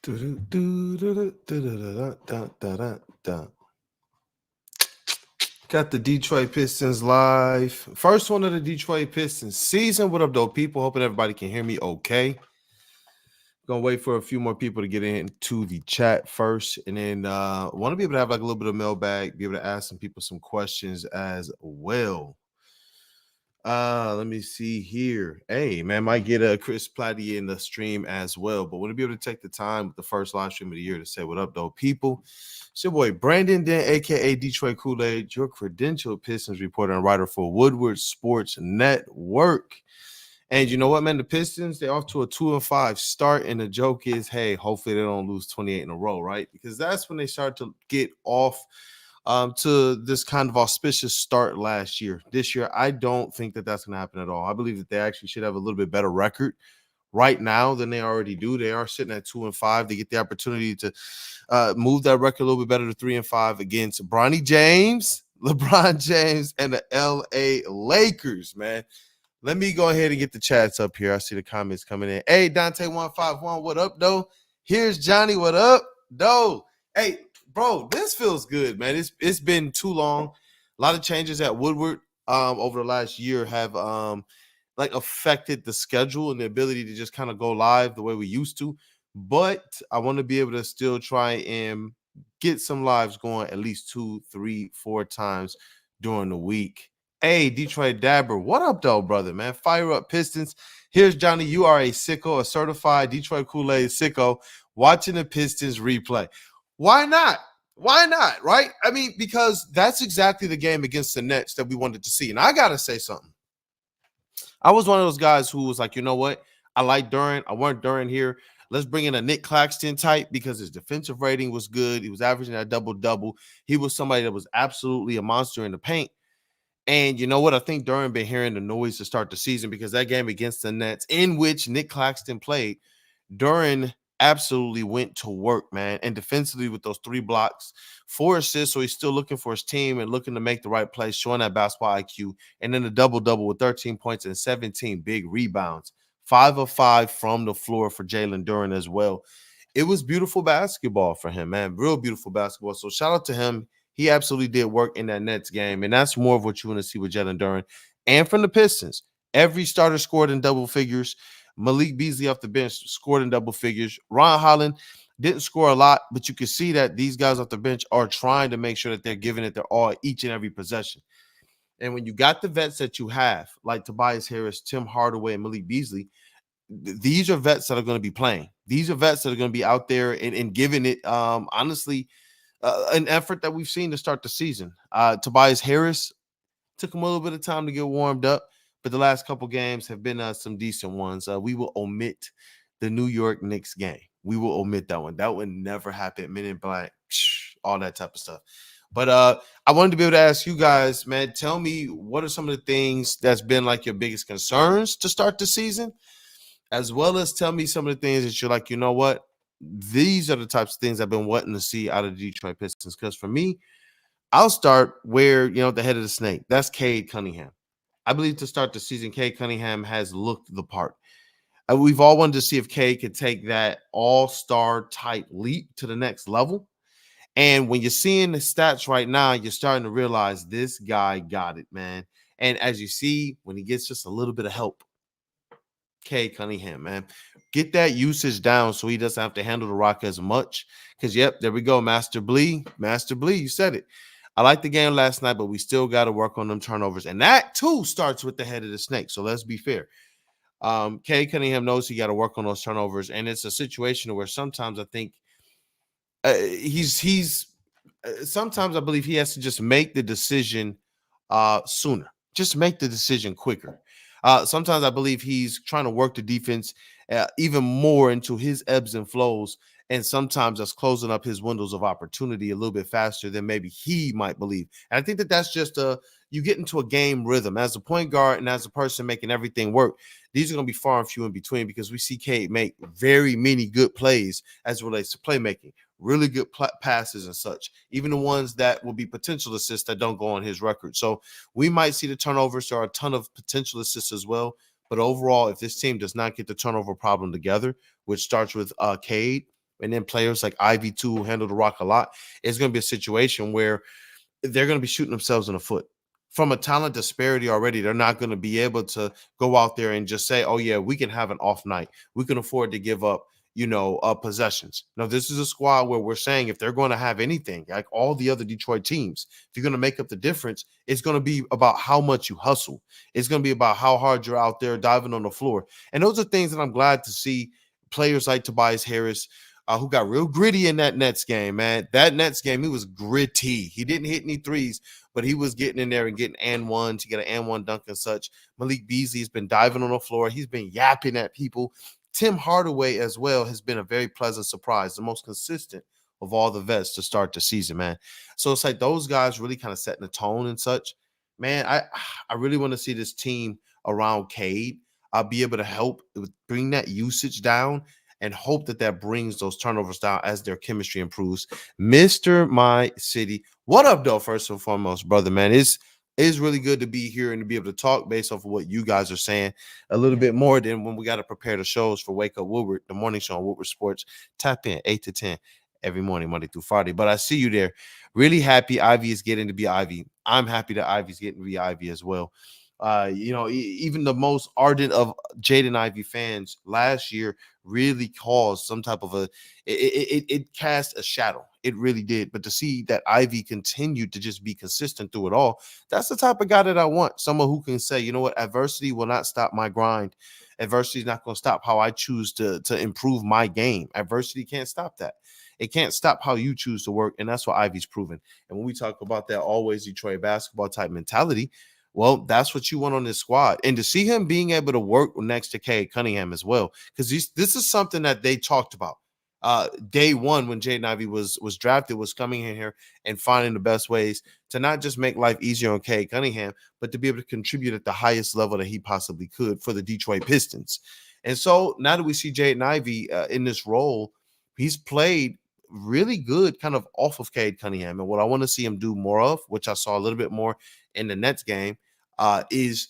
Got the Detroit Pistons live. First one of the Detroit Pistons season. What up, though, people? Hoping everybody can hear me okay. Gonna wait for a few more people to get into the chat first, and then want to be able to have like a little bit of mailbag, be able to ask some people some questions as well. Let me see here. Hey, man, might get a Chris Platty in the stream as well, but want to be able to take the time with the first live stream of the year to say what up, though, people. It's your boy Brandon Dent, aka DetroitKoolAid, your credentialed Pistons reporter and writer for Woodward Sports Network. And you know what, man? The Pistons, they're off to a 2-5 start, and the joke is, hey, hopefully they don't lose 28 in a row, right? Because that's when they start to get off to this kind of auspicious start last year. This year, I don't think that that's going to happen at all. I believe that they actually should have a little bit better record right now than they already do. They are sitting at 2-5. They get the opportunity to move that record a little bit better to 3-5 against LeBron James, and the LA Lakers, man. Let me go ahead and get the chats up here. I see the comments coming in. Hey, Dante151, what up, though? Here's Johnny, what up, though? Hey, bro, this feels good, man. It's been too long. A lot of changes at Woodward over the last year have affected the schedule and the ability to just kind of go live the way we used to. But I want to be able to still try and get some lives going at least 2, 3, 4 times during the week. Hey, Detroit Dabber, what up, though, brother, man? Fire up Pistons. Here's Johnny. You are a sicko, a certified Detroit Kool-Aid sicko, watching the Pistons replay. Why not? Why not, right? I mean, because that's exactly the game against the Nets that we wanted to see. And I got to say something. I was one of those guys who was like, you know what? I like Durant. I want Durant here. Let's bring in a Nick Claxton type because his defensive rating was good. He was averaging that double-double. He was somebody that was absolutely a monster in the paint. And you know what? I think Durant been hearing the noise to start the season because that game against the Nets, in which Nick Claxton played, Durant absolutely went to work, man. And defensively with those 3 blocks, 4 assists, so he's still looking for his team and looking to make the right plays, showing that basketball IQ. And then a double-double with 13 points and 17 big rebounds. 5 of 5 from the floor for Jalen Durant as well. It was beautiful basketball for him, man. Real beautiful basketball. So shout out to him. He absolutely did work in that Nets game, and that's more of what you want to see with Jalen Durant. And from the Pistons, every starter scored in double figures. Malik Beasley off the bench scored in double figures. Ron Holland didn't score a lot, but you can see that these guys off the bench are trying to make sure that they're giving it their all each and every possession. And when you got the vets that you have, like Tobias Harris, Tim Hardaway, and Malik Beasley, these are vets that are going to be playing. These are vets that are going to be out there and giving it, honestly, an effort that we've seen to start the season. Tobias Harris took him a little bit of time to get warmed up, but the last couple games have been some decent ones. We will omit the New York Knicks game. We will omit that one. That one never happened. Men in Black, all that type of stuff. But I wanted to be able to ask you guys, man, tell me what are some of the things that's been like your biggest concerns to start the season, as well as tell me some of the things that you're like, you know what? These are the types of things I've been wanting to see out of the Detroit Pistons. Because for me, I'll start where, the head of the snake. That's Cade Cunningham. I believe to start the season, Cade Cunningham has looked the part. We've all wanted to see if Cade could take that all-star type leap to the next level. And when you're seeing the stats right now, you're starting to realize this guy got it, man. And as you see, when he gets just a little bit of help, Cade Cunningham, man, get that usage down so he doesn't have to handle the rock as much. Because, yep, there we go, Master Blee, you said it. I liked the game last night, but we still got to work on them turnovers. And that, too, starts with the head of the snake. So let's be fair. Cade Cunningham knows he got to work on those turnovers. And it's a situation where sometimes I think sometimes I believe he has to just make the decision sooner. Just make the decision quicker. Sometimes I believe he's trying to work the defense even more into his ebbs and flows. And sometimes that's closing up his windows of opportunity a little bit faster than maybe he might believe. And I think that that's just you get into a game rhythm as a point guard and as a person making everything work. These are going to be far and few in between because we see Cade make very many good plays as it relates to playmaking, really good passes and such, even the ones that will be potential assists that don't go on his record. So we might see the turnovers. There are a ton of potential assists as well. But overall, if this team does not get the turnover problem together, which starts with Cade, and then players like Ivy too who handle the rock a lot, it's going to be a situation where they're going to be shooting themselves in the foot. From a talent disparity already, they're not going to be able to go out there and just say, oh, yeah, we can have an off night. We can afford to give up, possessions. Now, this is a squad where we're saying if they're going to have anything, like all the other Detroit teams, if you're going to make up the difference, it's going to be about how much you hustle. It's going to be about how hard you're out there diving on the floor. And those are things that I'm glad to see players like Tobias Harris, who got real gritty in that Nets game, man. That Nets game, he was gritty. He didn't hit any threes, but he was getting in there and getting and one to get an and one dunk and such. Malik Beasley's been diving on the floor. He's been yapping at people. Tim Hardaway as well has been a very pleasant surprise, the most consistent of all the vets to start the season, man. So it's like those guys really kind of setting the tone and such. Man, I really want to see this team around Cade be able to help bring that usage down and hope that brings those turnovers down as their chemistry improves. Mr. My City, what up, though, first and foremost, brother, man? It's really good to be here and to be able to talk based off of what you guys are saying a little bit more than when we got to prepare the shows for Wake Up Woodward, the morning show on Woodward Sports. Tap in 8 to 10 every morning, Monday through Friday. But I see you there. Really happy Ivy is getting to be Ivy. I'm happy that Ivy's getting to be Ivy as well. Even the most ardent of Jaden Ivey fans last year really caused some type of it cast a shadow. It really did. But to see that Ivy continued to just be consistent through it all, that's the type of guy that I want. Someone who can say, you know what, adversity will not stop my grind. Adversity is not going to stop how I choose to improve my game. Adversity can't stop that. It can't stop how you choose to work. And that's what Ivy's proven. And when we talk about that always Detroit basketball type mentality, well, that's what you want on this squad. And to see him being able to work next to Cade Cunningham as well, because this is something that they talked about. Day one when Jaden Ivey was drafted, was coming in here and finding the best ways to not just make life easier on Cade Cunningham, but to be able to contribute at the highest level that he possibly could for the Detroit Pistons. And so now that we see Jaden Ivey in this role, he's played really good kind of off of Cade Cunningham. And what I want to see him do more of, which I saw a little bit more in the Nets game, is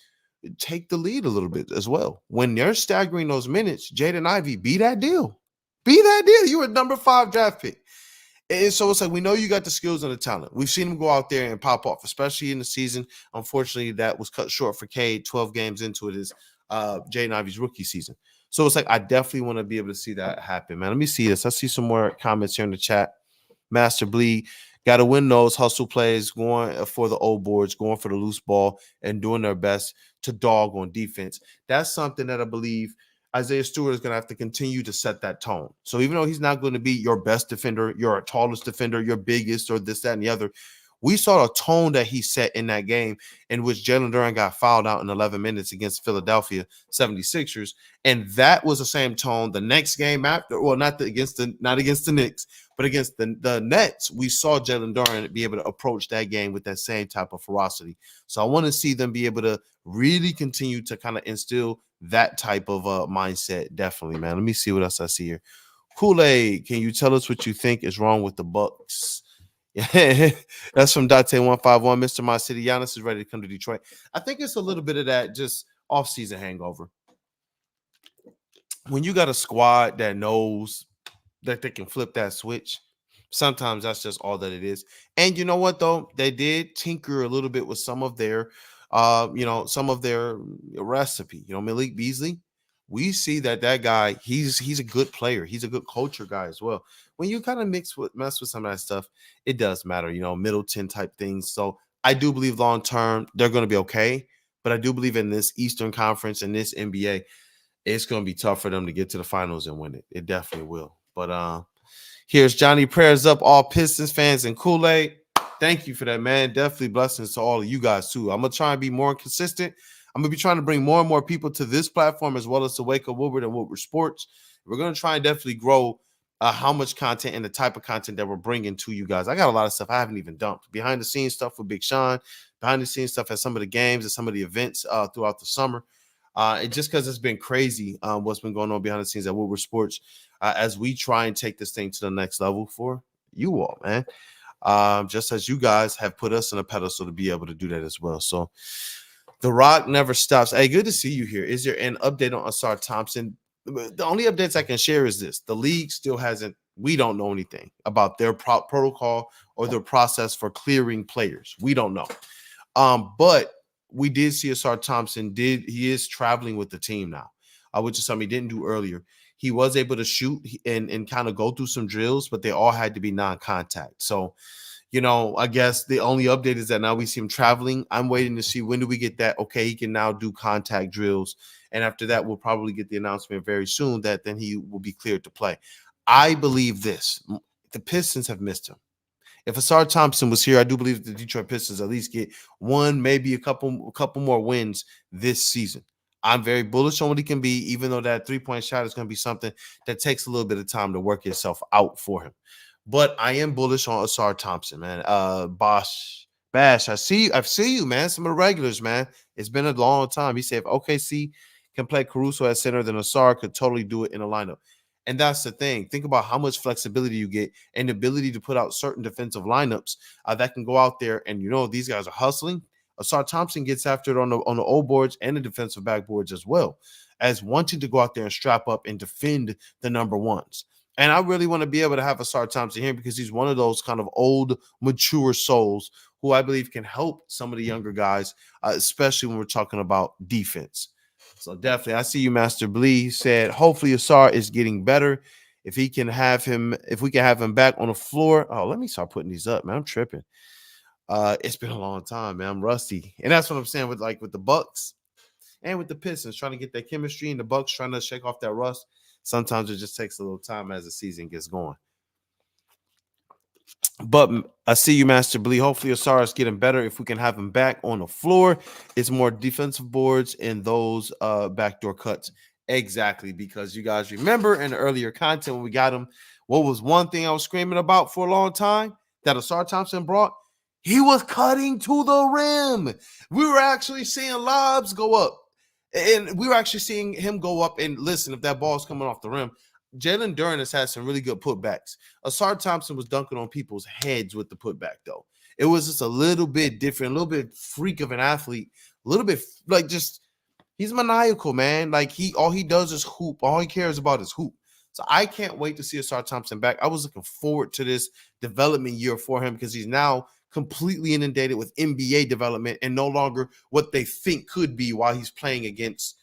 take the lead a little bit as well. When they're staggering those minutes, Jaden Ivey, be that deal. Be that deal. You were number 5 draft pick. And so it's like, we know you got the skills and the talent. We've seen him go out there and pop off, especially in the season. Unfortunately, that was cut short for Cade. 12 games into it is Jaden Ivey's rookie season. So it's like, I definitely want to be able to see that happen, man. Let me see this. I see some more comments here in the chat. Master Bleed, got to win those hustle plays, going for the old boards, going for the loose ball, and doing their best to dog on defense. That's something that I believe Isaiah Stewart is going to have to continue to set that tone. So even though he's not going to be your best defender, your tallest defender, your biggest, or this, that, and the other, we saw a tone that he set in that game in which Jalen Duren got fouled out in 11 minutes against Philadelphia 76ers. And that was the same tone the next game after, well, not against the Knicks, but against the Nets. We saw Jalen Duren be able to approach that game with that same type of ferocity. So I want to see them be able to really continue to kind of instill that type of mindset. Definitely, man. Let me see what else I see here. Kool-Aid, can you tell us what you think is wrong with the Bucks? Yeah, that's from Dante151. Mr. My City, Giannis is ready to come to Detroit. I think it's a little bit of that just off-season hangover. When you got a squad that knows that they can flip that switch, sometimes that's just all that it is. And you know what, though? They did tinker a little bit with some of their recipe. Malik Beasley, we see that guy, he's a good player. He's a good culture guy as well. When you kind of mess with some of that stuff, it does matter, Middleton type things. So I do believe long term they're going to be okay. But I do believe in this Eastern Conference and this NBA, it's going to be tough for them to get to the finals and win it. It definitely will. But here's Johnny. Prayers up, all Pistons fans and Kool-Aid. Thank you for that, man. Definitely blessings to all of you guys, too. I'm going to try and be more consistent. I'm going to be trying to bring more and more people to this platform as well as to Wake Up Woodward and Woodward Sports. We're going to try and definitely grow how much content and the type of content that we're bringing to you guys. I got a lot of stuff I haven't even dumped. Behind-the-scenes stuff with Big Sean, behind-the-scenes stuff at some of the games and some of the events throughout the summer. And just because it's been crazy what's been going on behind the scenes at Woodward Sports as we try and take this thing to the next level for you all, man. Just as you guys have put us on a pedestal to be able to do that as well. So the rock never stops. Hey, good to see you here. Is there an update on Ausar Thompson? The only updates I can share is this. The league still hasn't We don't know anything about their protocol or their process for clearing players. We don't know. But we did see Ausar Thompson he is traveling with the team now, which is something he didn't do earlier. He was able to shoot and kind of go through some drills, but they all had to be non-contact. So, I guess the only update is that now we see him traveling. I'm waiting to see when do we get that. Okay, he can now do contact drills. And after that, we'll probably get the announcement very soon that then he will be cleared to play. I believe this. The Pistons have missed him. If Ausar Thompson was here, I do believe the Detroit Pistons at least get one, maybe a couple more wins this season. I'm very bullish on what he can be, even though that three-point shot is going to be something that takes a little bit of time to work itself out for him. But I am bullish on Ausar Thompson, man. Bash, I see you, man. Some of the regulars, man. It's been a long time. He said if OKC can play Caruso at center, then Ausar could totally do it in a lineup. And that's the thing. Think about how much flexibility you get and the ability to put out certain defensive lineups that can go out there and, these guys are hustling. Ausar Thompson gets after it on the O boards and the defensive backboards as well as wanting to go out there and strap up and defend the number ones. And I really want to be able to have Ausar Thompson here because he's one of those kind of old, mature souls who I believe can help some of the younger guys, especially when we're talking about defense. So definitely, I see you, Master Blee. Said hopefully Ausar is getting better. If we can have him back on the floor. Oh, let me start putting these up, man. I'm tripping. It's been a long time, man. I'm rusty, and that's what I'm saying with the Bucks and with the Pistons, trying to get that chemistry, and the Bucks trying to shake off that rust. Sometimes it just takes a little time as the season gets going. But I see you, Master Blee. Hopefully, Ausar is getting better. If we can have him back on the floor, it's more defensive boards and those backdoor cuts. Exactly, because you guys remember in the earlier content when we got him, what was one thing I was screaming about for a long time that Ausar Thompson brought? He was cutting to the rim. We were actually seeing lobs go up. And we were actually seeing him go up and listen, if that ball's coming off the rim. Jalen Duren has had some really good putbacks. Ausar Thompson was dunking on people's heads with the putback, though. It was just a little bit different, a little bit freak of an athlete, a little bit he's maniacal, man. All he does is hoop. All he cares about is hoop. So I can't wait to see Ausar Thompson back. I was looking forward to this development year for him because he's now completely inundated with NBA development and no longer what they think could be while he's playing against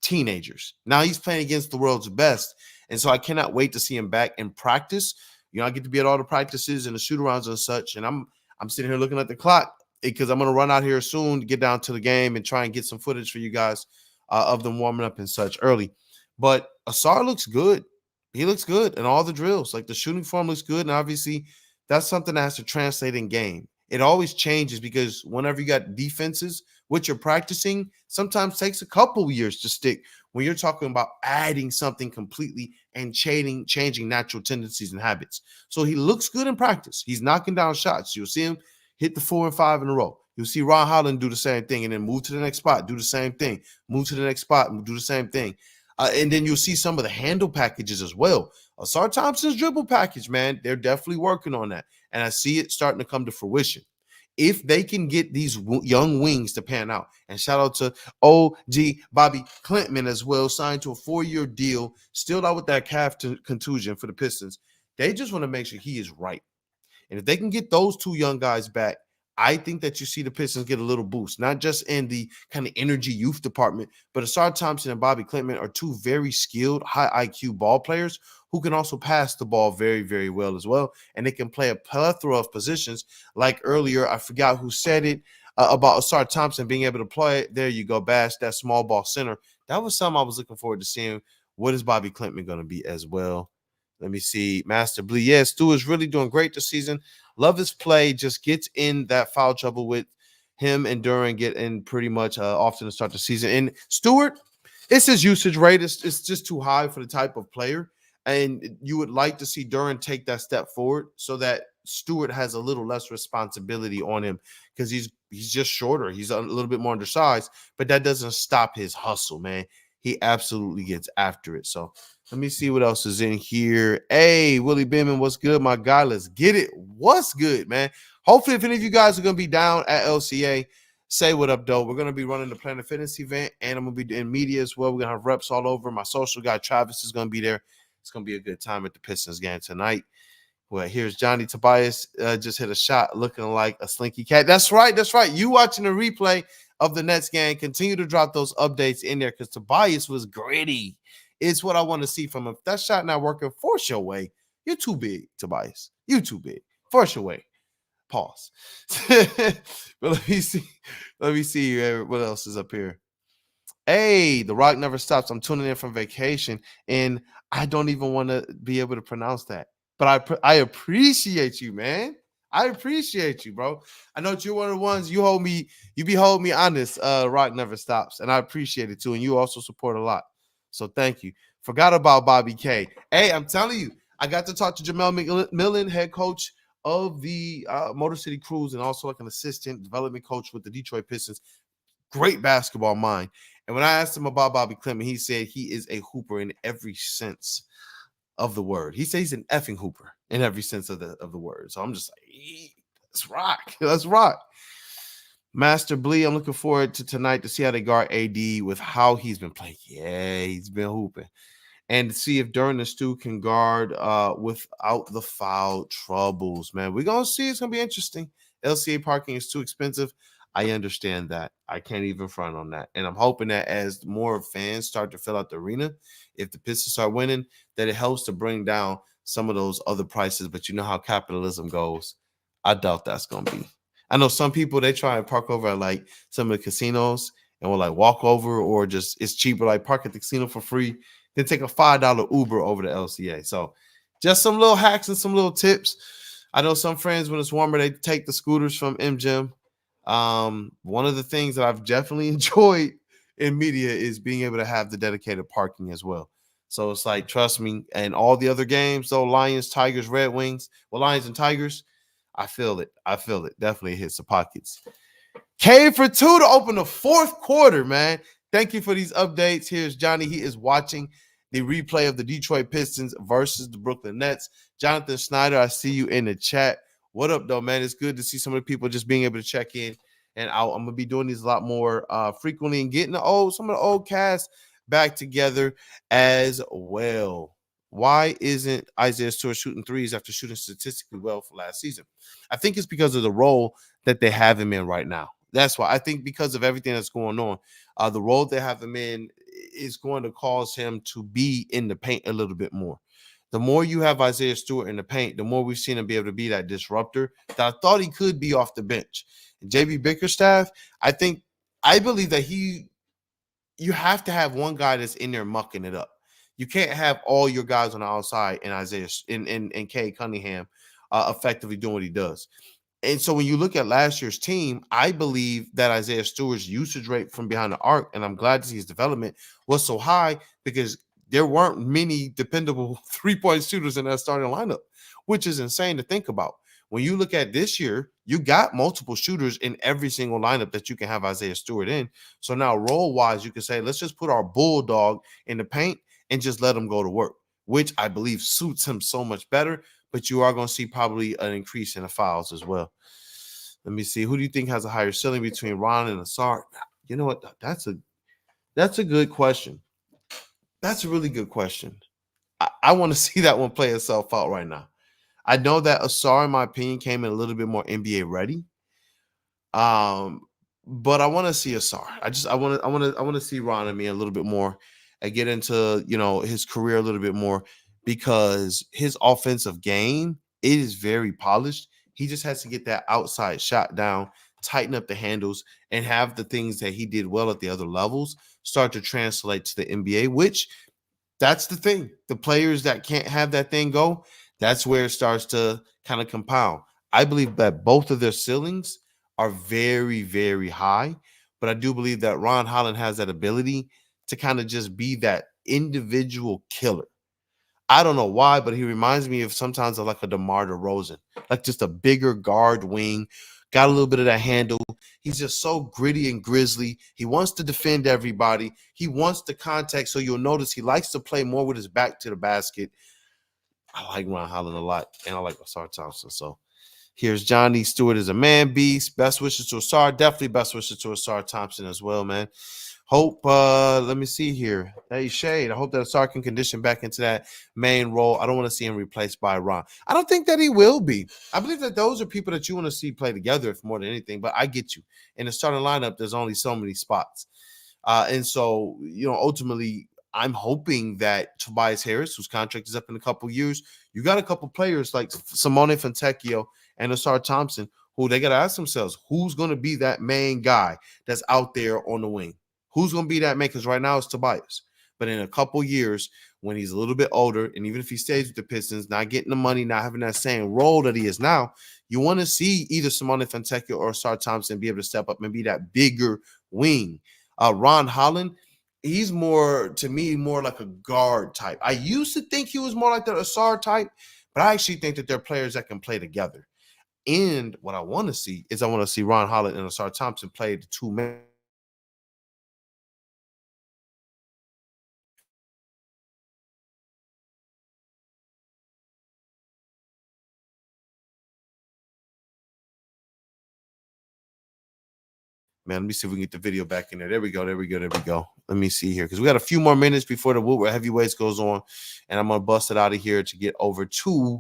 teenagers. Now he's playing against the world's best. And so I cannot wait to see him back in practice. I get to be at all the practices and the shoot-arounds and such. And I'm sitting here looking at the clock because I'm going to run out here soon to get down to the game and try and get some footage for you guys of them warming up and such early. But Ausar looks good. He looks good in all the drills. The shooting form looks good. And obviously, that's something that has to translate in game. It always changes because whenever you got defenses, what you're practicing sometimes takes a couple years to stick when you're talking about adding something completely and changing natural tendencies and habits. So he looks good in practice. He's knocking down shots. You'll see him hit the 4 and 5 in a row. You'll see Ron Holland do the same thing and then move to the next spot, do the same thing, move to the next spot, and do the same thing. And then you'll see some of the handle packages as well. Ausar Thompson's dribble package, man, they're definitely working on that. And I see it starting to come to fruition. If they can get these young wings to pan out, and shout out to OG Bobby Clintman as well, signed to a 4-year deal, still out with that calf contusion for the Pistons. They just want to make sure he is right. And if they can get those two young guys back, I think that you see the Pistons get a little boost, not just in the kind of energy youth department, but Ausar Thompson and Bobby Clintman are two very skilled, high IQ ball players who can also pass the ball very, very well as well. And they can play a plethora of positions. Like earlier, I forgot who said it about Ausar Thompson being able to play. There you go, Bash, that small ball center. That was something I was looking forward to seeing. What is Bobby Clintman going to be as well? Let me see. Master Blee. Yeah, Stu is really doing great this season. Love his play. Just gets in that foul trouble with him and Duren get in pretty much often to start the season. And Stewart, it's his usage rate. It's just too high for the type of player. And you would like to see Duren take that step forward so that Stewart has a little less responsibility on him because he's just shorter. He's a little bit more undersized, but that doesn't stop his hustle, man. He absolutely gets after it. So let me see what else is in here. Hey, Willie Beeman, what's good, my guy? Let's get it. What's good, man? Hopefully, if any of you guys are going to be down at LCA, say what up, though. We're going to be running the Planet Fitness event, and I'm going to be in media as well. We're going to have reps all over. My social guy, Travis, is going to be there. It's going to be a good time at the Pistons game tonight. Well, here's Johnny Tobias just hit a shot looking like a slinky cat. That's right. That's right. You watching the replay of the Nets game. Continue to drop those updates in there because Tobias was gritty. It's what I want to see from him. If that shot not working, force your way. You're too big, Tobias. You too big. Force your way. Pause. But let me see. Let me see what else is up here. Hey, the rock never stops. I'm tuning in from vacation, and I don't even want to be able to pronounce that. But I appreciate you, man. I appreciate you, bro. I know that you're one of the ones you be holding me honest. Rock never stops, and I appreciate it too. And you also support a lot, so thank you. Forgot about Bobby K. Hey, I'm telling you, I got to talk to Jamel McMillan, head coach of the Motor City Cruise, and also like an assistant development coach with the Detroit Pistons. Great basketball mind. And when I asked him about Bobby Clement, he said he is a hooper in every sense of the word. He says he's an effing hooper in every sense of the word. So I'm just like, let's rock. Let's rock. Master Blee, I'm looking forward to tonight to see how they guard AD with how he's been playing. Yeah, he's been hooping. And to see if Duran and Stu can guard without the foul troubles, man. We're going to see. It's going to be interesting. LCA parking is too expensive. I understand that. I can't even front on that. And I'm hoping that as more fans start to fill out the arena, if the Pistons start winning, that it helps to bring down some of those other prices. But you know how capitalism goes. I doubt that's going to be. I know some people, they try and park over at like some of the casinos and will like walk over or just it's cheaper, like park at the casino for free, then take a $5 Uber over to LCA. So just some little hacks and some little tips. I know some friends, when it's warmer, they take the scooters from MGym. One of the things that I've definitely enjoyed in media is being able to have the dedicated parking as well. So it's like, trust me, and all the other games, though, Lions, Tigers, Red Wings, Lions and Tigers, I feel it. I feel it. Definitely hits the pockets. Cade for 2 to open the fourth quarter, man. Thank you for these updates. Here's Johnny. He is watching the replay of the Detroit Pistons versus the Brooklyn Nets. Jonathan Snyder, I see you in the chat. What up, though, man? It's good to see some of the people just being able to check in and out. I'm going to be doing these a lot more frequently and getting some of the old cast back together as well. Why isn't Isaiah Stewart shooting threes after shooting statistically well for last season? I think it's because of the role that they have him in right now. That's why. I think because of everything that's going on, the role they have him in is going to cause him to be in the paint a little bit more. The more you have Isaiah Stewart in the paint, the more we've seen him be able to be that disruptor that I thought he could be off the bench. And JB Bickerstaff, I believe that you have to have one guy that's in there mucking it up. You can't have all your guys on the outside and Isaiah and Cade Cunningham effectively doing what he does. And so when you look at last year's team, I believe that Isaiah Stewart's usage rate from behind the arc, and I'm glad to see his development, was so high because there weren't many dependable three-point shooters in that starting lineup, which is insane to think about. When you look at this year, you got multiple shooters in every single lineup that you can have Isaiah Stewart in. So now role-wise, you can say, let's just put our bulldog in the paint and just let him go to work, which I believe suits him so much better. But you are going to see probably an increase in the fouls as well. Let me see. Who do you think has a higher ceiling between Ron and Ausar? You know what? That's a good question. That's a really good question. I want to see that one play itself out right now. I know that Ausar, in my opinion, came in a little bit more NBA ready. But I want to see Ausar. I want to see Ron and me a little bit more and get into, his career a little bit more, because his offensive game, it is very polished. He just has to get that outside shot down, tighten up the handles, and have the things that he did well at the other levels start to translate to the NBA, which that's the thing. The players that can't have that thing go, that's where it starts to kind of compound. I believe that both of their ceilings are very, very high, but I do believe that Ron Holland has that ability to kind of just be that individual killer. I don't know why, but he reminds me of sometimes of like a DeMar DeRozan, like just a bigger guard wing, got a little bit of that handle. He's just so gritty and grisly. He wants to defend everybody. He wants the contact, so you'll notice he likes to play more with his back to the basket. I like Ron Holland a lot, and I like Ausar Thompson. So here's Johnny. Stewart is a man beast. Best wishes to Ausar. Definitely best wishes to Ausar Thompson as well, man. Hope, let me see here. Hey, Shade, I hope that Ausar can condition back into that main role. I don't want to see him replaced by Ron. I don't think that he will be. I believe that those are people that you want to see play together more than anything, but I get you. In the starting lineup, there's only so many spots. And so, ultimately, I'm hoping that Tobias Harris, whose contract is up in a couple years, you got a couple players like Simone Fontecchio and Ausar Thompson, who they got to ask themselves, who's going to be that main guy that's out there on the wing? Who's going to be that man? Because right now it's Tobias. But in a couple years, when he's a little bit older, and even if he stays with the Pistons, not getting the money, not having that same role that he is now, you want to see either Simone Fontecchio or Ausar Thompson be able to step up and be that bigger wing. Ron Holland, he's more, to me, more like a guard type. I used to think he was more like the Ausar type, but I actually think that they're players that can play together. And what I want to see is I want to see Ron Holland and Ausar Thompson play the two men. Man, let me see if we can get the video back in there. There we go. There we go. There we go. Let me see here because we got a few more minutes before the Woodward heavyweights goes on, and I'm gonna bust it out of here to get over to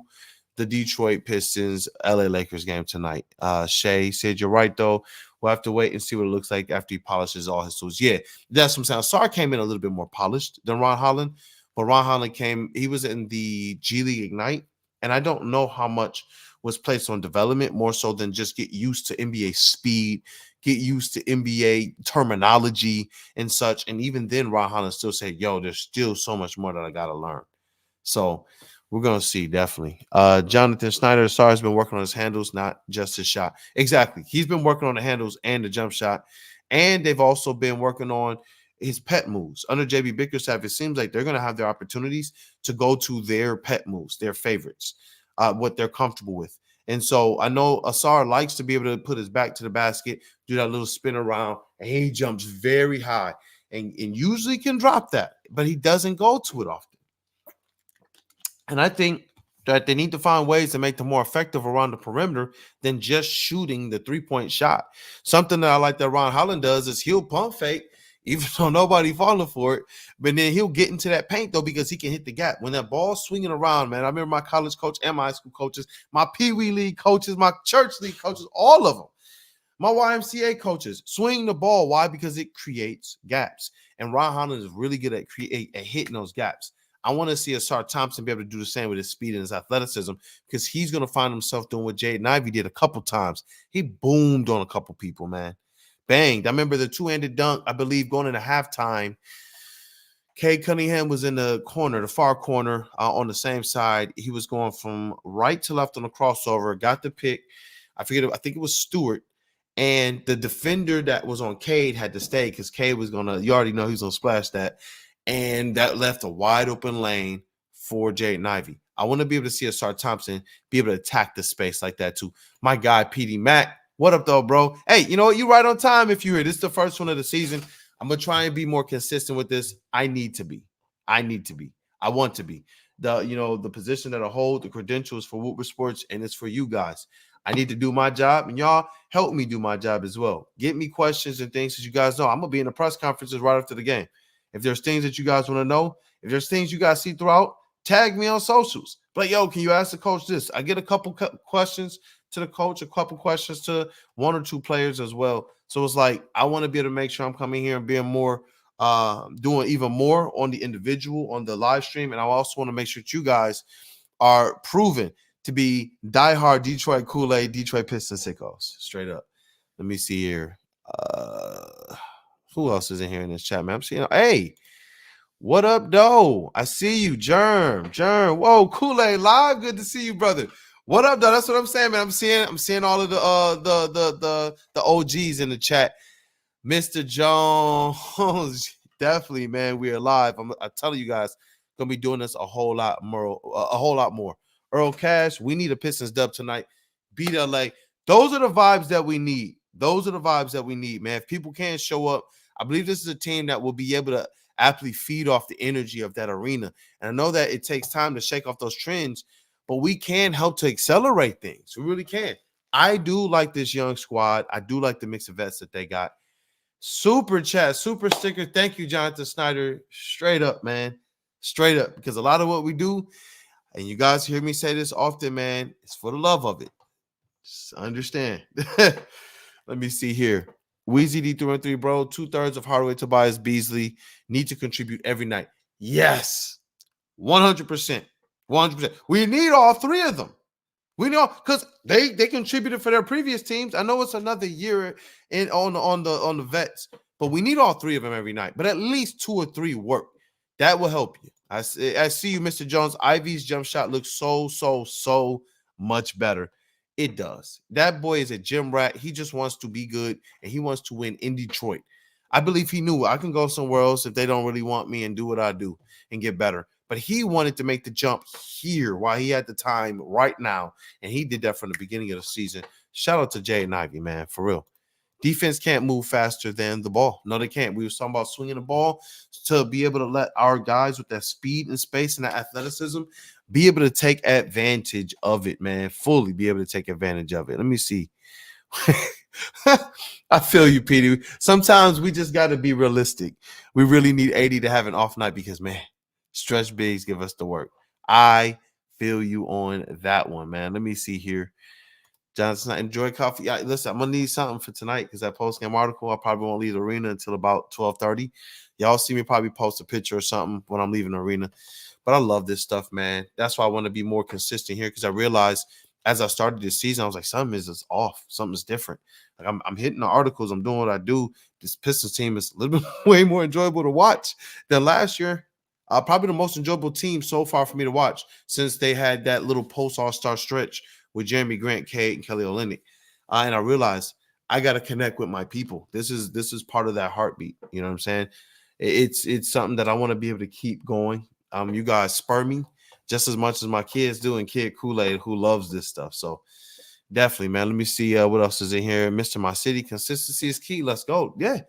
the Detroit Pistons LA Lakers game tonight. Shay said you're right though. We'll have to wait and see what it looks like after he polishes all his tools. Yeah, that's what I'm saying. Sarr came in a little bit more polished than Ron Holland, but Ron Holland he was in the G League Ignite, and I don't know how much was placed on development more so than just get used to NBA speed, get used to NBA terminology and such. And even then, Ron Holland still said, yo, there's still so much more that I got to learn. So we're going to see, definitely. Jonathan Snyder, Sarr has been working on his handles, not just his shot. Exactly. He's been working on the handles and the jump shot. And they've also been working on his pet moves. Under JB Bickerstaff, it seems like they're going to have their opportunities to go to their pet moves, their favorites, what they're comfortable with. And so I know Ausar likes to be able to put his back to the basket, do that little spin around, and he jumps very high and usually can drop that, but he doesn't go to it often. And I think that they need to find ways to make them more effective around the perimeter than just shooting the three-point shot. Something that I like that Ron Holland does is he'll pump fake, even though nobody falling for it. But then he'll get into that paint, though, because he can hit the gap. When that ball's swinging around, man, I remember my college coach and my high school coaches, my Pee Wee League coaches, my church league coaches, all of them, my YMCA coaches, swing the ball. Why? Because it creates gaps. And Ron Holland is really good at hitting those gaps. I want to see Ausar Thompson be able to do the same with his speed and his athleticism because he's going to find himself doing what Jaden Ivey did a couple times. He boomed on a couple people, man. Banged. I remember the two-handed dunk, I believe, going into halftime. Cade Cunningham was in the corner, the far corner, on the same side. He was going from right to left on the crossover, got the pick. I think it was Stewart. And the defender that was on Cade had to stay because Cade was going to, you already know he's going to splash that. And that left a wide open lane for Jaden Ivey. I want to be able to see Ausar Thompson be able to attack the space like that too. My guy, PD Mack. What up, though, bro? Hey, you know what? You right on time if you're here. This is the first one of the season. I'm going to try and be more consistent with this. I need to be. I want to be. The position that I hold, the credentials for Woodward Sports, and it's for you guys. I need to do my job, and y'all help me do my job as well. Get me questions and things that you guys know. I'm going to be in the press conferences right after the game. If there's things that you guys want to know, if there's things you guys see throughout, tag me on socials. But, yo, can you ask the coach this? I get a couple questions to the coach, a couple questions to one or two players as well. So it's like I want to be able to make sure I'm coming here and being more, doing even more on the individual, on the live stream. And I also want to make sure that you guys are proven to be diehard DetroitKoolAid, Detroit Pistons sickos. Straight up. Let me see here. Who else is in here in this chat, man? I'm seeing, hey, what up, though? I see you, Germ. Whoa, Kool-Aid Live. Good to see you, brother. What up, though? That's what I'm saying, man. I'm seeing all of the OGs in the chat. Mr. Jones, definitely, man. We are live. I'm telling you guys, gonna be doing this a whole lot more. Earl Cash, we need a Pistons dub tonight. Beat LA. Those are the vibes that we need. Man. If people can't show up, I believe this is a team that will be able to aptly feed off the energy of that arena. And I know that it takes time to shake off those trends, but we can help to accelerate things. We really can. I do like this young squad. I do like the mix of vets that they got. Super chat, super sticker. Thank you, Jonathan Snyder. Straight up, man. Straight up. Because a lot of what we do, and you guys hear me say this often, man, it's for the love of it. Just understand. Let me see here. Weezy D313, bro. 2/3 of Hardaway, Tobias, Beasley need to contribute every night. Yes. 100%. 100%. We need all three of them. We know because they contributed for their previous teams. I know it's another year on the vets, but we need all three of them every night. But at least 2 or 3 work. That will help you. I see you, Mr. Jones. Ivy's jump shot looks so much better. It does. That boy is a gym rat. He just wants to be good and he wants to win in Detroit. I believe he knew I can go somewhere else if they don't really want me and do what I do and get better. But he wanted to make the jump here while he had the time right now. And he did that from the beginning of the season. Shout out to Jaden Ivey, man, for real. Defense can't move faster than the ball. No, they can't. We were talking about swinging the ball to be able to let our guys with that speed and space and that athleticism be able to take advantage of it, man. Fully be able to take advantage of it. Let me see. I feel you, Petey. Sometimes we just got to be realistic. We really need 80 to have an off night because, man, stretch bigs give us the work. I feel you on that one, man. Let me see here. Johnson, enjoy coffee. Yeah, listen, I'm gonna need something for tonight because that post-game article, I probably won't leave the arena until about 12:30. Y'all see me probably post a picture or something when I'm leaving the arena. But I love this stuff, man. That's why I want to be more consistent here because I realized as I started this season, I was like, something is just off. Something's different. Like I'm hitting the articles. I'm doing what I do. This Pistons team is a little bit way more enjoyable to watch than last year. Probably the most enjoyable team so far for me to watch since they had that little post-All-Star stretch with Jeremy Grant, Cade, and Kelly Olynyk. And I realized I got to connect with my people. This is part of that heartbeat. You know what I'm saying? It's something that I want to be able to keep going. You guys spur me just as much as my kids do, and DetroitKoolAid, who loves this stuff. So definitely, man. Let me see what else is in here. Mr. My City, consistency is key. Let's go. Yeah,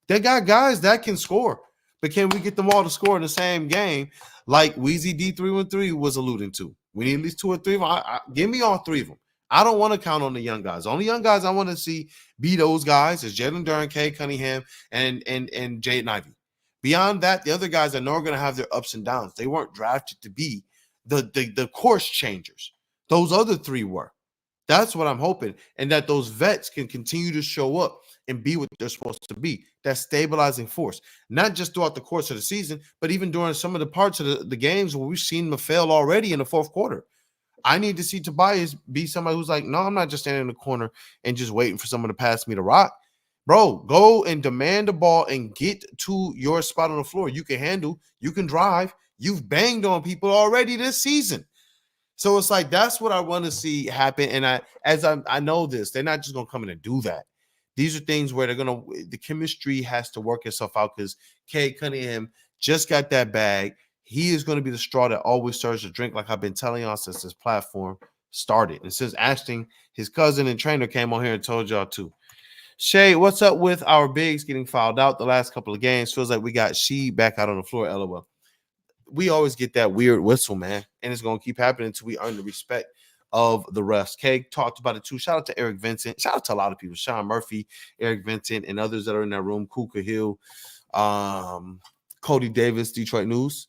they got guys that can score. But can we get them all to score in the same game like Weezy D313 was alluding to? We need at least 2 or 3 of them. Give me all 3 of them. I don't want to count on the young guys. The only young guys I want to see be those guys is Jalen Duren, Cade Cunningham, and Jaden Ivey. Beyond that, the other guys I know are going to have their ups and downs. They weren't drafted to be the course changers. Those other 3 were. That's what I'm hoping. And that those vets can continue to show up and be what they're supposed to be. That stabilizing force. Not just throughout the course of the season, but even during some of the parts of the games where we've seen them fail already in the 4th quarter. I need to see Tobias be somebody who's like, no, I'm not just standing in the corner and just waiting for someone to pass me the rock. Bro, go and demand the ball and get to your spot on the floor. You can handle, you can drive. You've banged on people already this season. So it's like that's what I want to see happen. And I know this, they're not just gonna come in and do that. These are things where the chemistry has to work itself out because Cade Cunningham just got that bag. He is going to be the straw that always stirs the drink, like I've been telling y'all since this platform started. And since Ashton, his cousin and trainer, came on here and told y'all too. Shay, what's up with our bigs getting fouled out the last couple of games? Feels like we got She back out on the floor, LOL. We always get that weird whistle, man, and it's going to keep happening until we earn the respect of the refs. Kay talked about it too. Shout out to Eric Vincent. Shout out to a lot of people. Sean Murphy, Eric Vincent, and others that are in that room. Kuka Hill, Cody Davis, Detroit News,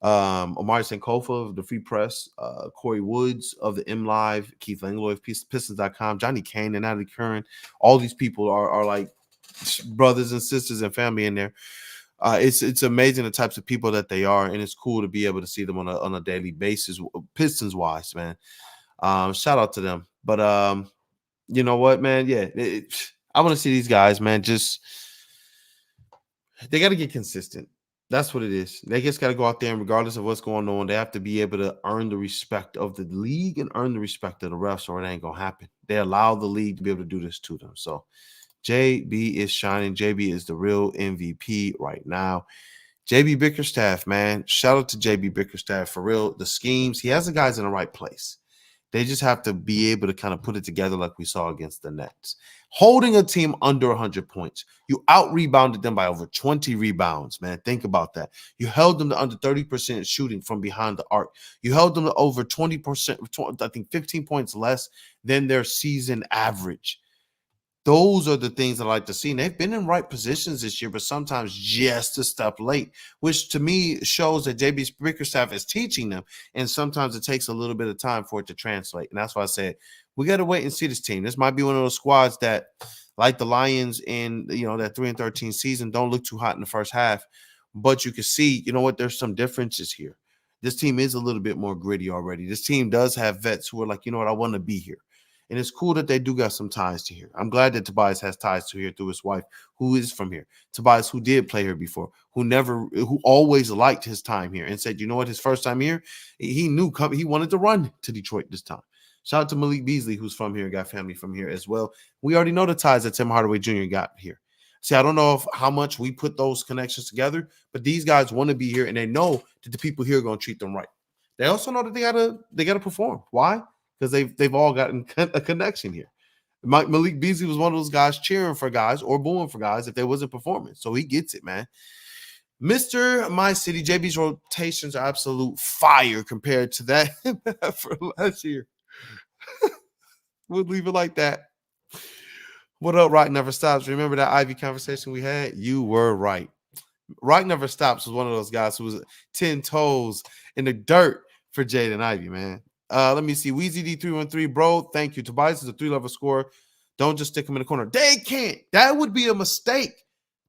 Omari Sankofa of the Free Press, Corey Woods of the M Live, Keith Langlois of Pistons.com, Johnny Kane and Natalie Curran. All these people are like brothers and sisters and family in there. It's amazing the types of people that they are, and it's cool to be able to see them on a daily basis, Pistons wise, man. Shout out to them. But you know what, man? Yeah, I want to see these guys, man. Just they got to get consistent. That's what it is. They just got to go out there, and regardless of what's going on, they have to be able to earn the respect of the league and earn the respect of the refs, or it ain't gonna happen. They allow the league to be able to do this to them. So JB is shining. JB is the real MVP right now. JB Bickerstaff, man. Shout out to JB Bickerstaff for real. The schemes, he has the guys in the right place. They just have to be able to kind of put it together like we saw against the Nets. Holding a team under 100 points. You out-rebounded them by over 20 rebounds, man. Think about that. You held them to under 30% shooting from behind the arc. You held them to over 20%, I think 15 points less than their season average. Those are the things I like to see. And they've been in right positions this year, but sometimes just a step late, which to me shows that JB Bickerstaff is teaching them. And sometimes it takes a little bit of time for it to translate. And that's why I said we got to wait and see this team. This might be one of those squads that, like the Lions in that 3-13 season, don't look too hot in the first half. But you can see, there's some differences here. This team is a little bit more gritty already. This team does have vets who are like, I want to be here. And it's cool that they do got some ties to here. I'm glad that Tobias has ties to here through his wife, who is from here. Tobias, who did play here before, who always liked his time here and said, his first time here, he knew he wanted to run to Detroit this time. Shout out to Malik Beasley, who's from here, got family from here as well. We already know the ties that Tim Hardaway Jr. got here. See, I don't know how much we put those connections together, but these guys want to be here, and they know that the people here are going to treat them right. They also know that they gotta perform. Why? Because they've all gotten a connection here. Malik Beasley was one of those guys cheering for guys or booing for guys if they wasn't performing. So he gets it, man. Mr. My City, JB's rotations are absolute fire compared to that for last year. We'll leave it like that. What up, Rock Never Stops? Remember that Ivy conversation we had? You were right. Rock Never Stops was one of those guys who was 10 toes in the dirt for Jaden Ivey, man. Let me see. Weezy D313, bro. Thank you. Tobias is a 3-level scorer. Don't just stick him in the corner. They can't. That would be a mistake.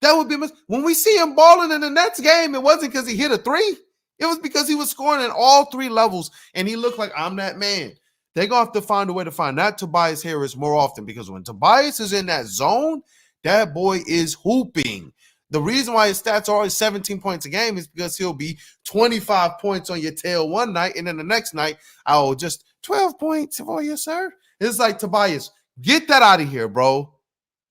That would be a mistake. When we see him balling in the next game, it wasn't because he hit a three. It was because he was scoring in all 3 levels, and he looked like, I'm that man. They're going to have to find a way to find that Tobias Harris more often, because when Tobias is in that zone, that boy is hooping. The reason why his stats are always 17 points a game is because he'll be 25 points on your tail one night, and then the next night, oh, just 12 points for you, sir. It's like, Tobias, get that out of here, bro.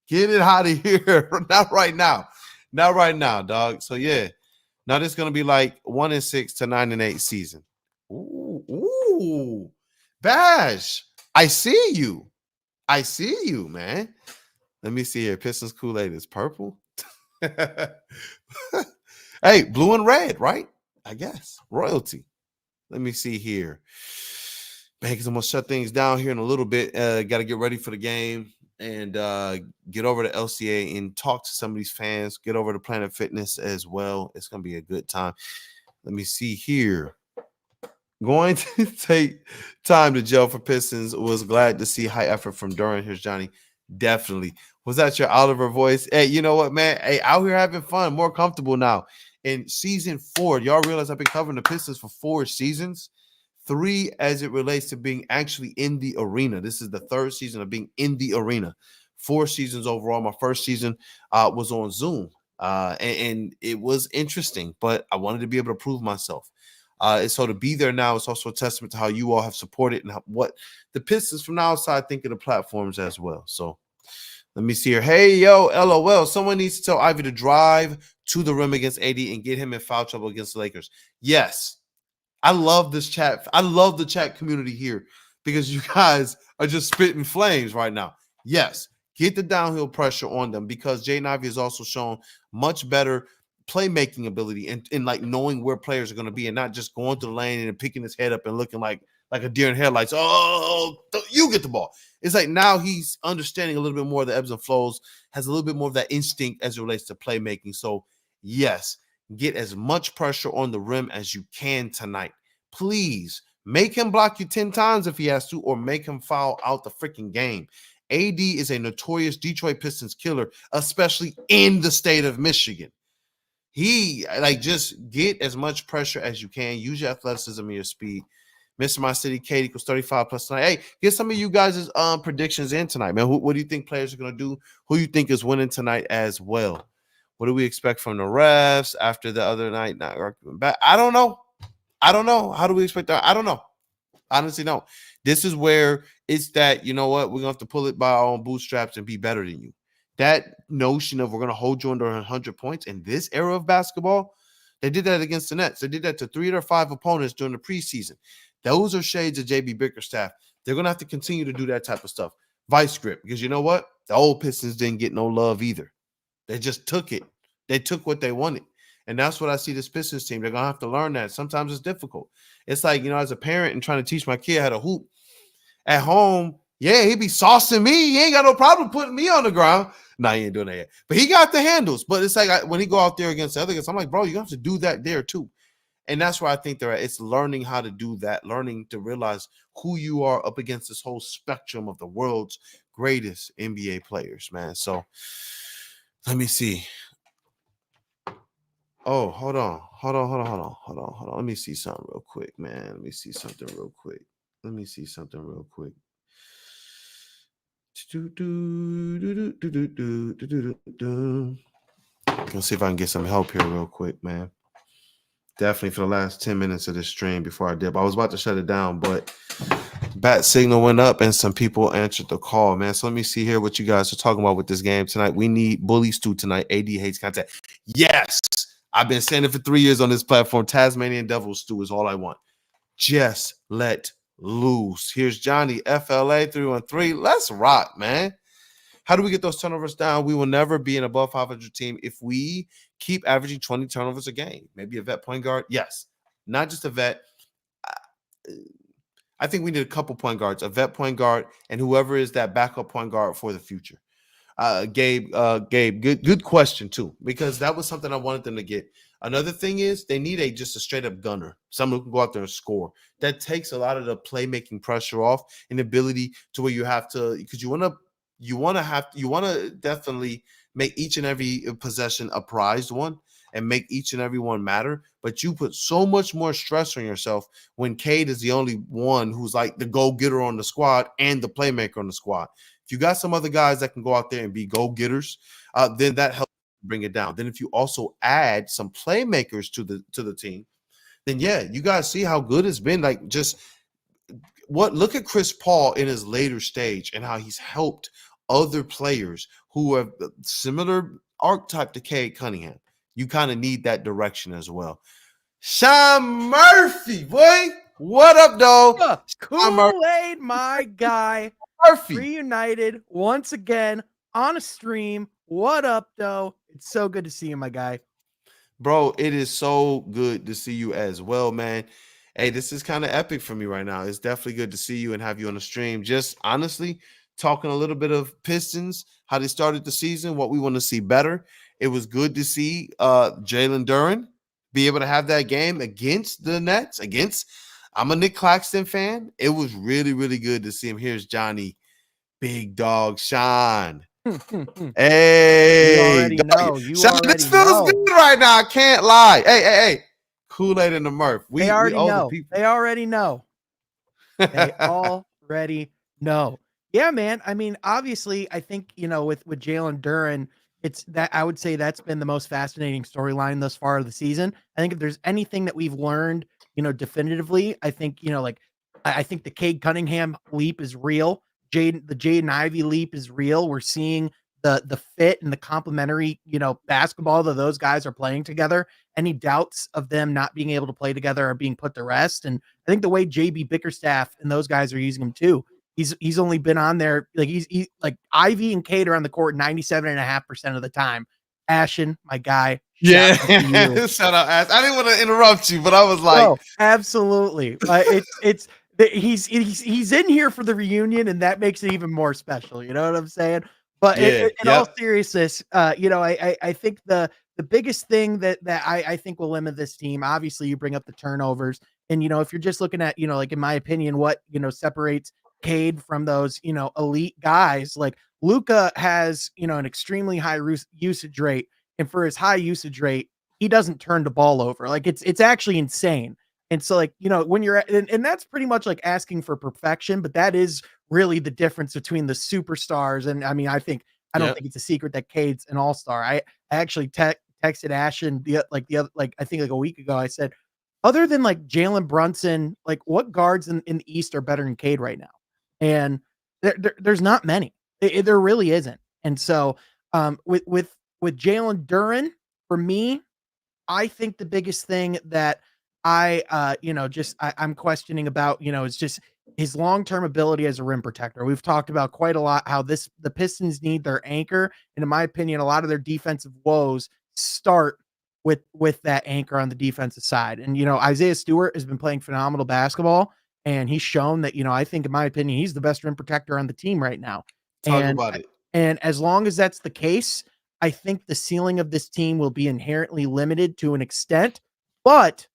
Get it out of here. Not right now. Not right now, dog. So, yeah. Now this is going to be like 1-6 to 9-8 season. Ooh. Bash. I see you. I see you, man. Let me see here. Pistons Kool-Aid is purple. Hey, blue and red, right? I guess. Royalty. Let me see here. Man, because I'm going to shut things down here in a little bit. Got to get ready for the game and get over to LCA and talk to some of these fans. Get over to Planet Fitness as well. It's going to be a good time. Let me see here. Going to take time to gel for Pistons. Was glad to see high effort from Duran. Here's Johnny. Definitely. Was that your Oliver voice? Hey, you know what, man? Hey, out here having fun, more comfortable now. In season 4, y'all realize I've been covering the Pistons for 4 seasons. 3 as it relates to being actually in the arena. This is the 3rd season of being in the arena. 4 seasons overall. My first season was on Zoom. And it was interesting, but I wanted to be able to prove myself. And so to be there now is also a testament to how you all have supported and what the Pistons from the outside think of the platforms as well. So let me see here. Hey, yo, LOL. Someone needs to tell Ivy to drive to the rim against AD and get him in foul trouble against the Lakers. Yes. I love this chat. I love the chat community here because you guys are just spitting flames right now. Yes. Get the downhill pressure on them because Jaden Ivey has also shown much better playmaking ability and like knowing where players are going to be and not just going to the lane and picking his head up and looking like a deer in headlights. Oh, you get the ball. It's like now he's understanding a little bit more of the ebbs and flows, has a little bit more of that instinct as it relates to playmaking. So, yes, get as much pressure on the rim as you can tonight. Please make him block you 10 times if he has to, or make him foul out the freaking game. AD is a notorious Detroit Pistons killer, especially in the state of Michigan. He, just get as much pressure as you can. Use your athleticism and your speed. Mr. My City, Cade equals 35 plus tonight. Hey, get some of you guys' predictions in tonight, man. What do you think players are going to do? Who you think is winning tonight as well? What do we expect from the refs after the other night not working back? I don't know. How do we expect that? I don't know. Honestly, no. This is where it's that, you know what? We're going to have to pull it by our own bootstraps and be better than you. That notion of we're going to hold you under 100 points in this era of basketball, they did that against the Nets. They did that to 3 or 5 opponents during the preseason. Those are shades of JB Bickerstaff. They're going to have to continue to do that type of stuff. Vice grip, because you know what? The old Pistons didn't get no love either. They just took it. They took what they wanted. And that's what I see this Pistons team. They're going to have to learn that. Sometimes it's difficult. It's like, as a parent and trying to teach my kid how to hoop. At home, Yeah, he be saucing me. He ain't got no problem putting me on the ground. Nah, he ain't doing that yet. But he got the handles. But it's like when he go out there against the other guys, I'm like, bro, you have to do that there too. And that's where I think they're at. It's learning how to do that, learning to realize who you are up against this whole spectrum of the world's greatest NBA players, man. So let me see. Oh, hold on. Let me see something real quick, man. Let me see something real quick. Let's see if I can get some help here real quick, man. Definitely for the last 10 minutes of this stream before I dip. I was about to shut it down, but bat signal went up and some people answered the call, man. So let me see here what you guys are talking about with this game tonight. We need bullies too tonight. AD hates contact. Yes. I've been saying it for 3 years on this platform. Tasmanian Devil stew is all I want. Just let loose. Here's Johnny, FLA 313. Let's rock, man. How do we get those turnovers down? We will never be an above 500 team if we keep averaging 20 turnovers a game. Maybe a vet point guard. Yes. Not just a vet. I think we need a couple point guards, a vet point guard, and whoever is that backup point guard for the future. Gabe, good question too, because that was something I wanted them to get. Another thing is they need just a straight up gunner, someone who can go out there and score. That takes a lot of the playmaking pressure off and ability to where you have to, because you want to definitely make each and every possession a prized one and make each and every one matter. But you put so much more stress on yourself when Cade is the only one who's like the go-getter on the squad and the playmaker on the squad. If you got some other guys that can go out there and be go-getters, then that helps bring it down. Then if you also add some playmakers to the team, then yeah, you guys see how good it's been. Like just look at Chris Paul in his later stage and how he's helped other players who have similar archetype to Cade Cunningham. You kind of need that direction as well. Sean Murphy, boy. What up, though? Kool-Aid, my guy. Murphy. Reunited once again on a stream. What up, though? It's so good to see you, my guy. Bro, it is so good to see you as well, man. Hey, this is kind of epic for me right now. It's definitely good to see you and have you on the stream. Just honestly talking a little bit of Pistons, how they started the season, what we want to see better. It was good to see Jalen Duren be able to have that game against the Nets. I'm a Nick Claxton fan. It was really, really good to see him. Here's Johnny, Big Dog Sean. Hey, you already know. This feels good right now. I can't lie. Hey. Kool-Aid and the Murph. They already know. They already know. Yeah, man. I mean, obviously, I think, with Jalen Duren, it's that I would say that's been the most fascinating storyline thus far of the season. I think if there's anything that we've learned, definitively, I think, I think the Cade Cunningham leap is real. The Jaden Ivey leap is real. We're seeing the fit and the complementary, basketball that those guys are playing together. Any doubts of them not being able to play together are being put to rest. And I think the way JB Bickerstaff and those guys are using him too, he's only been on there, like he's like Ivy and Cade are on the court 97.5% of the time. Ashen, my guy. Yeah. Shout out, Ash. I didn't want to interrupt you, but I was like, absolutely. He's in here for the reunion, and that makes it even more special. You know what I'm saying? But in all seriousness, I think the biggest thing that I think will limit this team, obviously, you bring up the turnovers, and if you're just looking at, like in my opinion, what separates Cade from those elite guys, like Luka has an extremely high usage rate, and for his high usage rate, he doesn't turn the ball over. Like it's actually insane. And so, like, when you're and that's pretty much like asking for perfection, but that is really the difference between the superstars. And I mean, I don't think it's a secret that Cade's an all-star. I actually texted Ashton I think like a week ago. I said, other than like Jalen Brunson, like what guards in the East are better than Cade right now? And there's not many. There really isn't. And so with Jalen Duren, for me, I think the biggest thing that I'm questioning about, is just his long-term ability as a rim protector. We've talked about quite a lot how the Pistons need their anchor. And in my opinion, a lot of their defensive woes start with that anchor on the defensive side. And, Isaiah Stewart has been playing phenomenal basketball. And he's shown that, I think in my opinion, he's the best rim protector on the team right now. Talk And about it. and as long as that's the case, I think the ceiling of this team will be inherently limited to an extent. But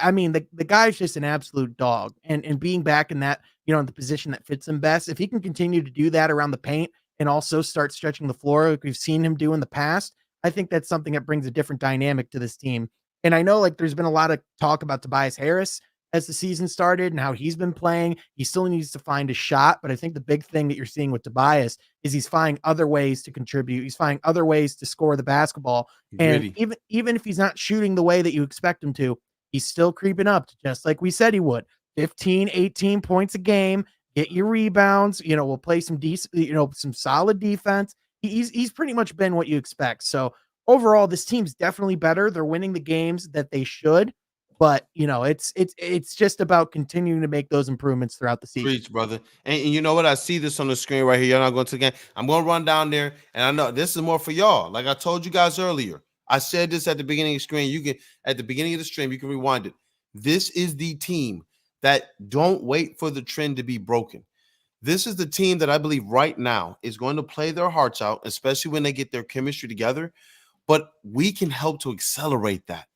I mean, the guy's just an absolute dog. And being back in that, in the position that fits him best, if he can continue to do that around the paint and also start stretching the floor like we've seen him do in the past, I think that's something that brings a different dynamic to this team. And I know like there's been a lot of talk about Tobias Harris as the season started and how he's been playing. He still needs to find a shot, but I think the big thing that you're seeing with Tobias is he's finding other ways to contribute. He's finding other ways to score the basketball. And Gritty. even if he's not shooting the way that you expect him to, he's still creeping up to just like we said he would. 15, 18 points a game, get your rebounds, we'll play some decent, some solid defense. He's pretty much been what you expect. So overall, this team's definitely better. They're winning the games that they should, but it's just about continuing to make those improvements throughout the season. Preach, brother. And you know what? I see this on the screen right here. You're not going to the game. I'm going to run down there, and I know this is more for y'all. Like I told you guys earlier, I said this at the beginning of the screen. You can at the beginning of the stream, you can rewind it. This is the team that don't wait for the trend to be broken. This is the team that I believe right now is going to play their hearts out, especially when they get their chemistry together. But we can help to accelerate that.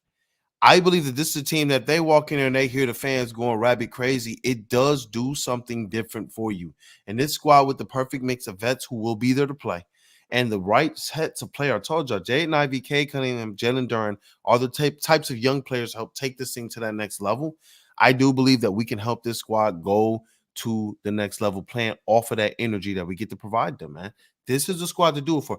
I believe that this is a team that they walk in there and they hear the fans going rabbit crazy. It does do something different for you. And this squad with the perfect mix of vets who will be there to play and the right sets of player. I told y'all, Jaden Ivey, Cade Cunningham, Jalen Duren are the types of young players help take this thing to that next level. I do believe that we can help this squad go to the next level, playing off of that energy that we get to provide them, man. This is the squad to do it for.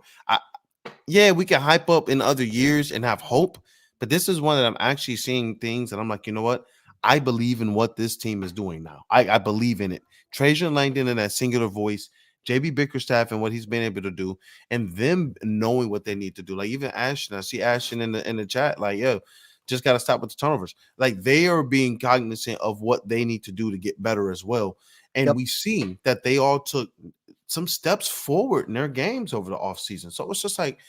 Yeah, we can hype up in other years and have hope, but this is one that I'm actually seeing things and I'm like, you know what? I believe in what this team is doing now. I believe in it. Trajan Langdon and that singular voice, JB Bickerstaff and what he's been able to do, and them knowing what they need to do. Like even Ashton, I see Ashton in the chat, like, yo, just got to stop with the turnovers. Like they are being cognizant of what they need to do to get better as well. And Yep. we've seen that they all took some steps forward in their games over the offseason. So it's just like,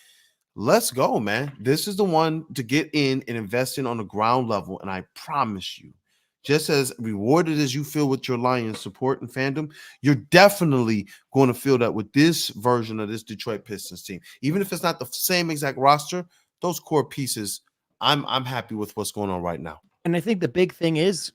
let's go, man. This is the one to get in and invest in on the ground level. And I promise you, just as rewarded as you feel with your Lions support and fandom, you're definitely going to feel that with this version of this Detroit Pistons team. Even if it's not the same exact roster, those core pieces, I'm happy with what's going on right now. And I think the big thing is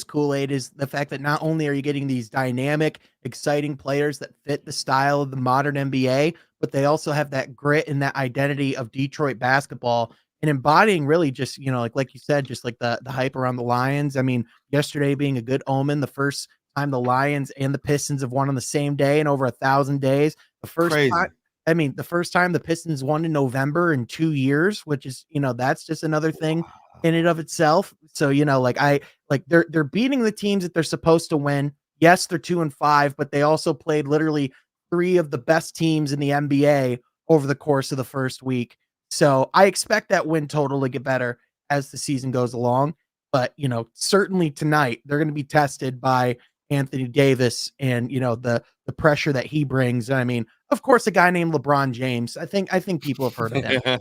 Kool-Aid is the fact that not only are you getting these dynamic, exciting players that fit the style of the modern NBA, but they also have that grit and that identity of Detroit basketball and embodying really just, like you said, just like the hype around the Lions. I mean, yesterday being a good omen, the first time the Lions and the Pistons have won on the same day in over 1,000 days. Crazy. The first time the Pistons won in November in 2 years, which is, that's just another thing in and of itself. So, they're beating the teams that they're supposed to win. Yes, they're 2-5, but they also played literally 3 of the best teams in the NBA over the course of the first week. So I expect that win total to get better as the season goes along. But, certainly tonight they're going to be tested by Anthony Davis and, the pressure that he brings. I mean, of course, a guy named LeBron James. I think people have heard of him.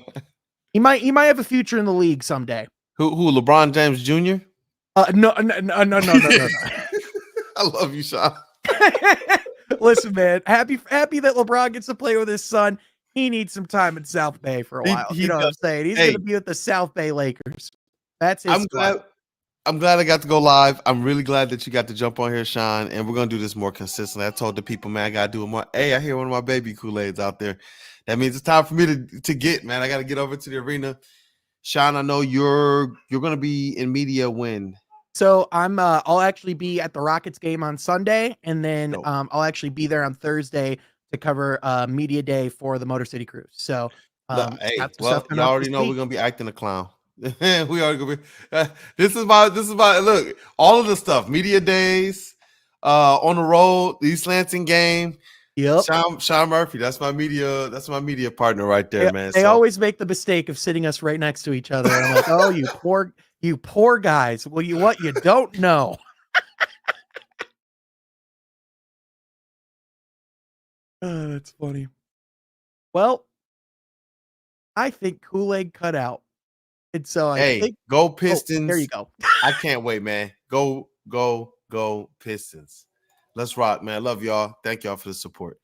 He might have a future in the league someday. Who? LeBron James Jr.? No. I love you, Sean. Listen, man, happy that LeBron gets to play with his son. He needs some time in South Bay for a while. You know what I'm saying? He's going to be with the South Bay Lakers. That's his squad. I'm glad I got to go live. I'm really glad that you got to jump on here, Sean, and we're going to do this more consistently. I told the people, man, I got to do it more. Hey, I hear one of my baby Kool-Aids out there. That means it's time for me to get, man. I got to get over to the arena. Sean, I know you're going to be in media when? So I'll actually be at the Rockets game on Sunday, and then I'll actually be there on Thursday to cover media day for the Motor City Cruise. So you already know we're gonna be acting a clown. We already gonna be. This is my look. All of the stuff, media days, on the road, the East Lansing game. Yep. Sean Murphy. That's my media partner right there, man. They always make the mistake of sitting us right next to each other. And I'm like, oh, you poor guys. Well, you don't know. That's funny. Well, I think Kool-Aid cut out. And so I think go Pistons. there you go. I can't wait, man. Go Go Pistons. Let's rock, man. Love y'all. Thank y'all for the support.